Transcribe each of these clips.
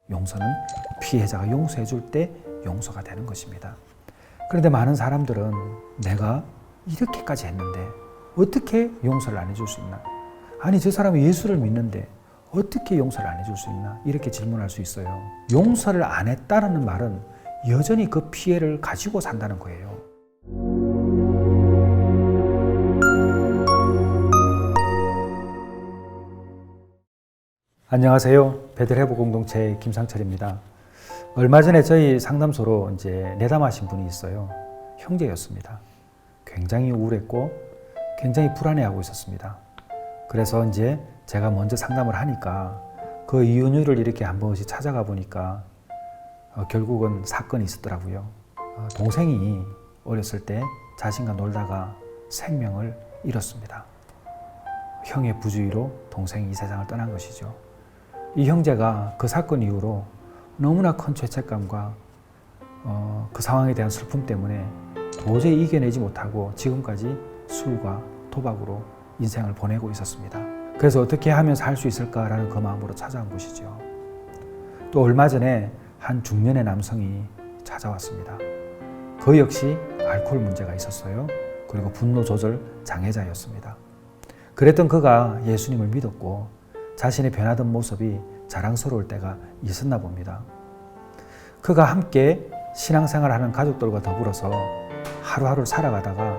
용서는 피해자가 용서해 줄 때 용서가 되는 것입니다. 그런데 많은 사람들은 내가 이렇게까지 했는데 어떻게 용서를 안 해줄 수 있나? 아니, 저 사람이 예수를 믿는데 어떻게 용서를 안 해줄 수 있나? 이렇게 질문할 수 있어요. 용서를 안 했다는 말은 여전히 그 피해를 가지고 산다는 거예요. 안녕하세요. 베들회복 공동체 김상철입니다. 얼마 전에 저희 상담소로 내담하신 분이 있어요. 형제였습니다. 굉장히 우울했고 굉장히 불안해하고 있었습니다. 그래서 제가 먼저 상담을 하니까 그 이유를 이렇게 한 번씩 찾아가 보니까 결국은 사건이 있었더라고요. 동생이 어렸을 때 자신과 놀다가 생명을 잃었습니다. 형의 부주의로 동생이 이 세상을 떠난 것이죠. 이 형제가 그 사건 이후로 너무나 큰 죄책감과 그 상황에 대한 슬픔 때문에 도저히 이겨내지 못하고 지금까지 술과 도박으로 인생을 보내고 있었습니다. 그래서 어떻게 하면 살 수 있을까라는 그 마음으로 찾아온 것이죠. 또 얼마 전에 한 중년의 남성이 찾아왔습니다. 그 역시 알코올 문제가 있었어요. 그리고 분노 조절 장애자였습니다. 그랬던 그가 예수님을 믿었고 자신의 변하던 모습이 자랑스러울 때가 있었나 봅니다. 그가 함께 신앙생활하는 가족들과 더불어서 하루하루를 살아가다가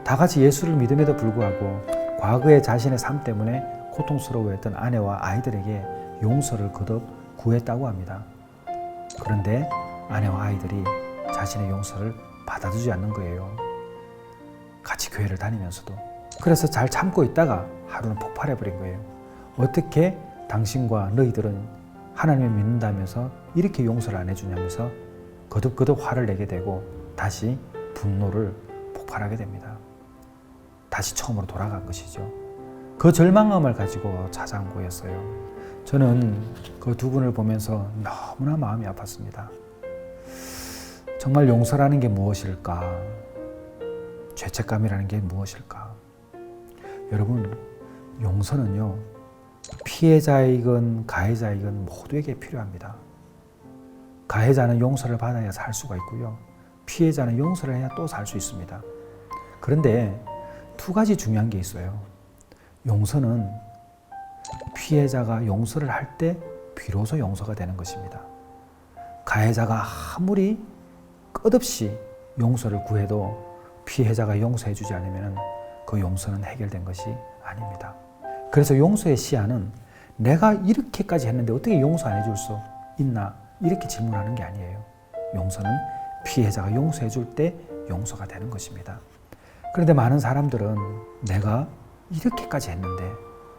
다 같이 예수를 믿음에도 불구하고 과거의 자신의 삶 때문에 고통스러워했던 아내와 아이들에게 용서를 거듭 구했다고 합니다. 그런데 아내와 아이들이 자신의 용서를 받아주지 않는 거예요. 같이 교회를 다니면서도. 그래서 잘 참고 있다가 하루는 폭발해버린 거예요. 어떻게 당신과 너희들은 하나님을 믿는다면서 이렇게 용서를 안 해주냐면서 거듭거듭 화를 내게 되고 다시 분노를 폭발하게 됩니다. 다시 처음으로 돌아간 것이죠. 그 절망감을 가지고 찾아온 거였어요. 저는 그 두 분을 보면서 너무나 마음이 아팠습니다. 정말 용서라는 게 무엇일까? 죄책감이라는 게 무엇일까? 여러분, 용서는요, 피해자이건 가해자이건 모두에게 필요합니다. 가해자는 용서를 받아야 살 수가 있고요. 피해자는 용서를 해야 또 살 수 있습니다. 그런데 두 가지 중요한 게 있어요. 용서는 피해자가 용서를 할 때 비로소 용서가 되는 것입니다. 가해자가 아무리 끝없이 용서를 구해도 피해자가 용서해 주지 않으면 그 용서는 해결된 것이 아닙니다. 그래서 용서의 시야는 내가 이렇게까지 했는데 어떻게 용서 안 해줄 수 있나? 이렇게 질문하는 게 아니에요. 용서는 피해자가 용서해 줄 때 용서가 되는 것입니다. 그런데 많은 사람들은 내가 이렇게까지 했는데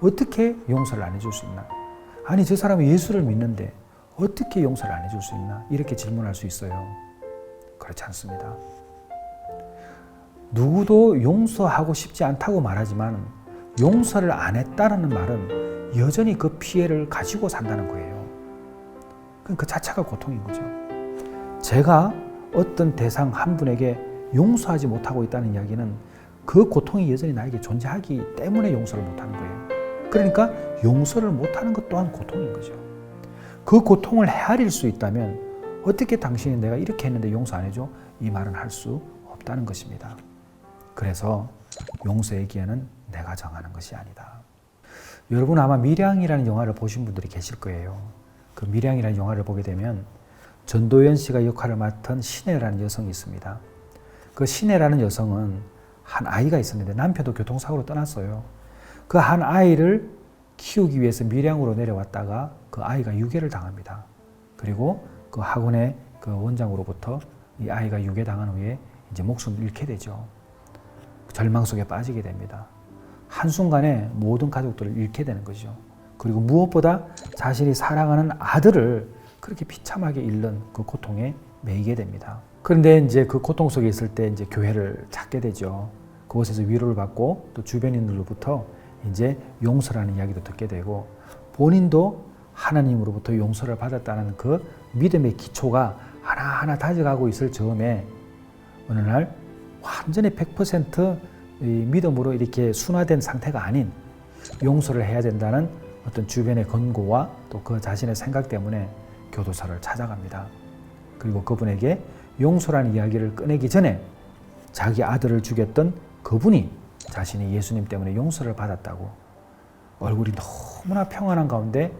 어떻게 용서를 안 해줄 수 있나? 아니, 저 사람이 예수를 믿는데 어떻게 용서를 안 해줄 수 있나? 이렇게 질문할 수 있어요. 그렇지 않습니다. 누구도 용서하고 싶지 않다고 말하지만 용서를 안 했다는 말은 여전히 그 피해를 가지고 산다는 거예요. 그 자체가 고통인 거죠. 제가 어떤 대상 한 분에게 용서하지 못하고 있다는 이야기는 그 고통이 여전히 나에게 존재하기 때문에 용서를 못하는 거예요. 그러니까 용서를 못하는 것 또한 고통인 거죠. 그 고통을 헤아릴 수 있다면 어떻게 당신이 내가 이렇게 했는데 용서 안 해줘? 이 말은 할 수 없다는 것입니다. 그래서 용서의 기회는 내가 정하는 것이 아니다. 여러분 아마 밀양이라는 영화를 보신 분들이 계실 거예요. 그 밀양이라는 영화를 보게 되면 전도연 씨가 역할을 맡은 신혜라는 여성이 있습니다. 그 신혜라는 여성은 한 아이가 있었는데 남편도 교통사고로 떠났어요. 그 한 아이를 키우기 위해서 밀양으로 내려왔다가 그 아이가 유괴를 당합니다. 그리고 그 학원의 그 원장으로부터 이 아이가 유괴당한 후에 목숨을 잃게 되죠. 절망 속에 빠지게 됩니다. 한순간에 모든 가족들을 잃게 되는 거죠. 그리고 무엇보다 자신이 사랑하는 아들을 그렇게 비참하게 잃는 그 고통에 매이게 됩니다. 그런데 그 고통 속에 있을 때 교회를 찾게 되죠. 그곳에서 위로를 받고 또 주변인들로부터 용서라는 이야기도 듣게 되고 본인도 하나님으로부터 용서를 받았다는 그 믿음의 기초가 하나하나 다져가고 있을 즈음에 어느 날 완전히 100% 믿음으로 이렇게 순화된 상태가 아닌 용서를 해야 된다는 어떤 주변의 권고와 또 그 자신의 생각 때문에 교도소를 찾아갑니다. 그리고 그분에게 용서라는 이야기를 꺼내기 전에 자기 아들을 죽였던 그분이 자신이 예수님 때문에 용서를 받았다고 얼굴이 너무나 평안한 가운데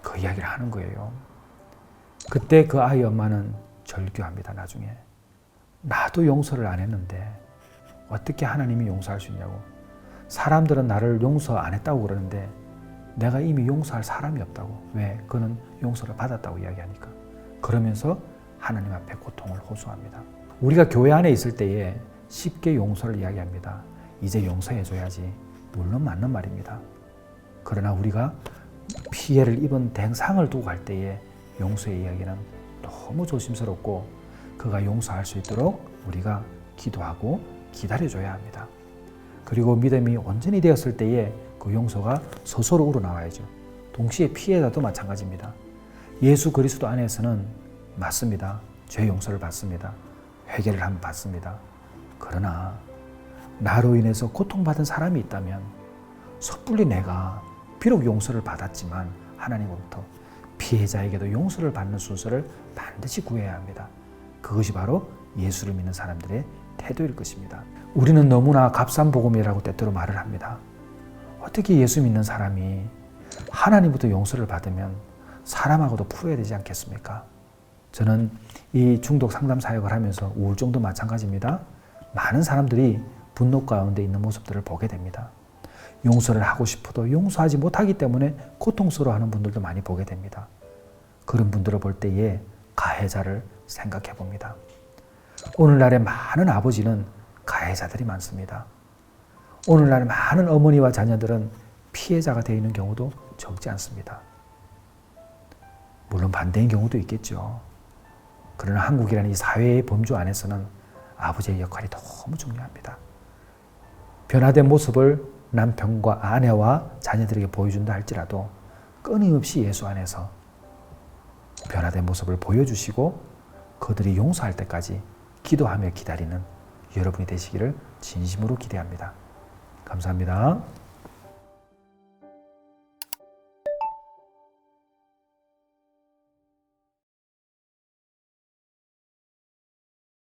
그 이야기를 하는 거예요. 그때 그 아이 엄마는 절규합니다. 나중에 나도 용서를 안 했는데 어떻게 하나님이 용서할 수 있냐고. 사람들은 나를 용서 안 했다고 그러는데 내가 이미 용서할 사람이 없다고. 왜? 그는 용서를 받았다고 이야기하니까. 그러면서 하나님 앞에 고통을 호소합니다. 우리가 교회 안에 있을 때에 쉽게 용서를 이야기합니다. 이제 용서해줘야지. 물론 맞는 말입니다. 그러나 우리가 피해를 입은 대상을 두고 갈 때에 용서의 이야기는 너무 조심스럽고 그가 용서할 수 있도록 우리가 기도하고 기다려줘야 합니다. 그리고 믿음이 온전히 되었을 때에 그 용서가 서서로 우러나와야죠. 동시에 피해자도 마찬가지입니다. 예수 그리스도 안에서는 맞습니다. 죄 용서를 받습니다. 회개를 한번 받습니다. 그러나 나로 인해서 고통받은 사람이 있다면 섣불리 내가 비록 용서를 받았지만 하나님으로부터 피해자에게도 용서를 받는 순서를 반드시 구해야 합니다. 그것이 바로 예수를 믿는 사람들의 태도일 것입니다. 우리는 너무나 값싼 복음이라고 때때로 말을 합니다. 어떻게 예수 믿는 사람이 하나님부터 용서를 받으면 사람하고도 풀어야 되지 않겠습니까? 저는 이 중독 상담 사역을 하면서 우울증도 마찬가지입니다. 많은 사람들이 분노 가운데 있는 모습들을 보게 됩니다. 용서를 하고 싶어도 용서하지 못하기 때문에 고통스러워하는 분들도 많이 보게 됩니다. 그런 분들을 볼 때에 가해자를 생각해 봅니다. 오늘날의 많은 아버지는 가해자들이 많습니다. 오늘날 많은 어머니와 자녀들은 피해자가 되어 있는 경우도 적지 않습니다. 물론 반대인 경우도 있겠죠. 그러나 한국이라는 이 사회의 범주 안에서는 아버지의 역할이 너무 중요합니다. 변화된 모습을 남편과 아내와 자녀들에게 보여준다 할지라도 끊임없이 예수 안에서 변화된 모습을 보여주시고 그들이 용서할 때까지 기도하며 기다리는 여러분이 되시기를 진심으로 기대합니다. 감사합니다.